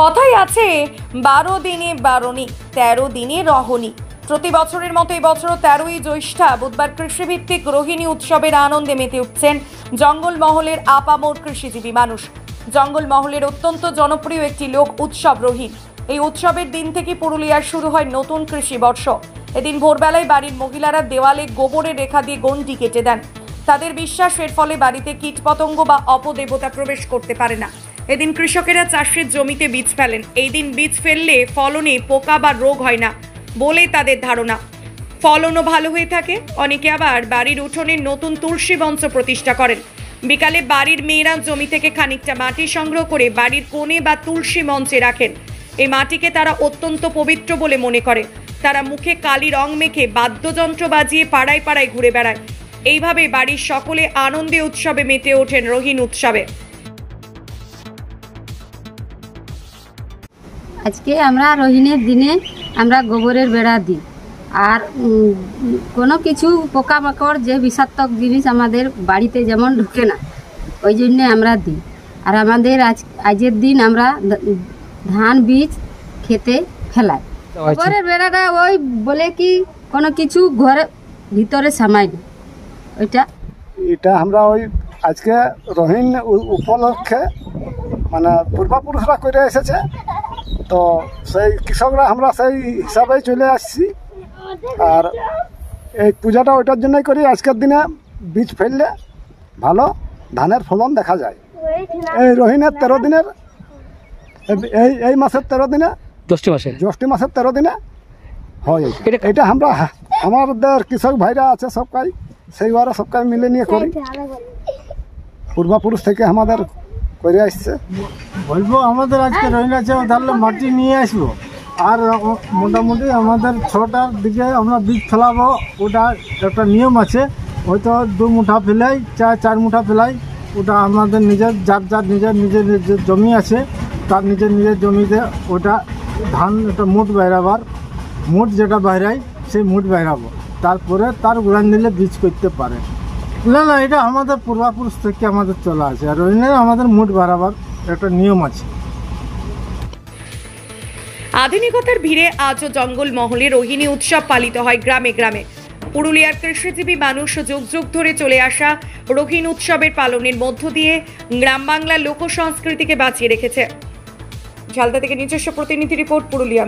কথাই আছে 12 দিনে বারণী 13 দিনে রহনী। প্রতি বছরের মতো এবছরও 13ই জ্যৈষ্ঠা বুধবার কৃষিভিত্তিক রোহিণী উৎসবের আনন্দে মেতে উঠছেন জঙ্গলমহলের আপামর কৃষিজীবী মানুষ। জঙ্গলমহলের অত্যন্ত জনপ্রিয় একটি লোক উৎসব রোহিণ। এই উৎসবের দিন থেকে পুরুলিয়ার শুরু হয় নতুন কৃষি বর্ষ। এদিন ভোরবেলায় বাড়ির মহিলারা দেওয়ালে গোবরের রেখা দিয়ে গণ্ডি কেটে দেন। তাদের বিশ্বাস এর ফলে বাড়িতে কীটপতঙ্গ বা অপদেবতা প্রবেশ করতে পারে না। এদিন কৃষকেরা চাষের জমিতে বীজ ফেলেন। এই দিন বীজ ফেললে ফলনে পোকা বা রোগ হয় না বলে তাদের ধারণা। ফলনও ভালো হয়ে থাকে। অনেকে আবার বাড়ির উঠোনে নতুন তুলসী মঞ্চ প্রতিষ্ঠা করেন। বিকালে বাড়ির মেয়েরা জমি থেকে খানিকটা মাটি সংগ্রহ করে বাড়ির কোণে বা তুলসী মঞ্চে রাখেন। এই মাটিকে তারা অত্যন্ত পবিত্র বলে মনে করে। তারা মুখে কালি রং মেখে বাদ্যযন্ত্র বাজিয়ে পাড়ায় পাড়ায় ঘুরে বেড়ায়। এইভাবে বাড়ির সকলে আনন্দে উৎসবে মেতে ওঠেন রোহিণ উৎসবে। আজকে আমরা রোহিণীর দিনে আমরা গোবরের বেড়া দিই। আর কোনো কিছু পোকামাকড় যে বিষাক্তক জিনিস আমাদের বাড়িতে যেমন ঢুকে না, ওই জন্যে আমরা দিই। আর আমাদের আজকের দিন আমরা ধান বীজ খেতে ফেলাই। গোবরের বেড়াটা ওই বলে কি কোনো কিছু ঘরের ভিতরে সামাই না। এটা আমরা ওই আজকে রোহিণ উপলক্ষে মানে পূর্বপুরুষরা করে এসেছে, তো সেই কৃষকরা আমরা সেই হিসাবেই চলে আসছি। আর এই পূজাটা ওইটার জন্যই করি, আজকের দিনে বীজ ফেললে ভালো ধানের ফলন দেখা যায়। এই রোহিণের 13 দিনের এই মাসের 13 দিনে জ্যৈষ্ঠ মাসের 13 দিনে হয়। এটা আমরা আমাদের কৃষক ভাইরা আছে সবকাই সেইবারে সবকাই মিলে নিয়ে করি। পূর্বপুরুষ থেকে আমাদের করে আসছে। বলবো আমাদের আজকে রোহিণ আছে, তাহলে মাটি নিয়ে আসবো। আর মোটামুটি আমাদের 6টার দিকে আমরা বীজ ফেলাবো। ওটা একটা নিয়ম আছে, হয়তো 2 মুঠা ফেলাই 4 মুঠা ফেলাই। ওটা আমাদের নিজের যার নিজের জমি আছে তার নিজের জমিতে ওটা ধান একটা মুঠ বাইরাবার, মুঠ যেটা বাইরাই সেই মুঠ বাইরাবো। তারপরে তার গুড়ান দিলে বীজ করতে পারে না। এটা আমাদের পূর্বপুরুষ থেকে আমাদের চলা আছে। আর রোহিণের আমাদের মুঠ বাড়াবার একটা নিয়ম আছে। আধুনিকতার ভিড়ে আজও জঙ্গলমহলে রোহিণী উৎসব পালিত হয় গ্রামে গ্রামে। পুরুলিয়ার কৃষিজীবী মানুষ যুগ যুগ ধরে চলে আসা রোহিণ উৎসবের পালনের মধ্য দিয়ে গ্রাম বাংলার লোক সংস্কৃতিকে বাঁচিয়ে রেখেছে। ঝালদা থেকে নিজস্ব প্রতিনিধি রিপোর্ট, পুরুলিয়া।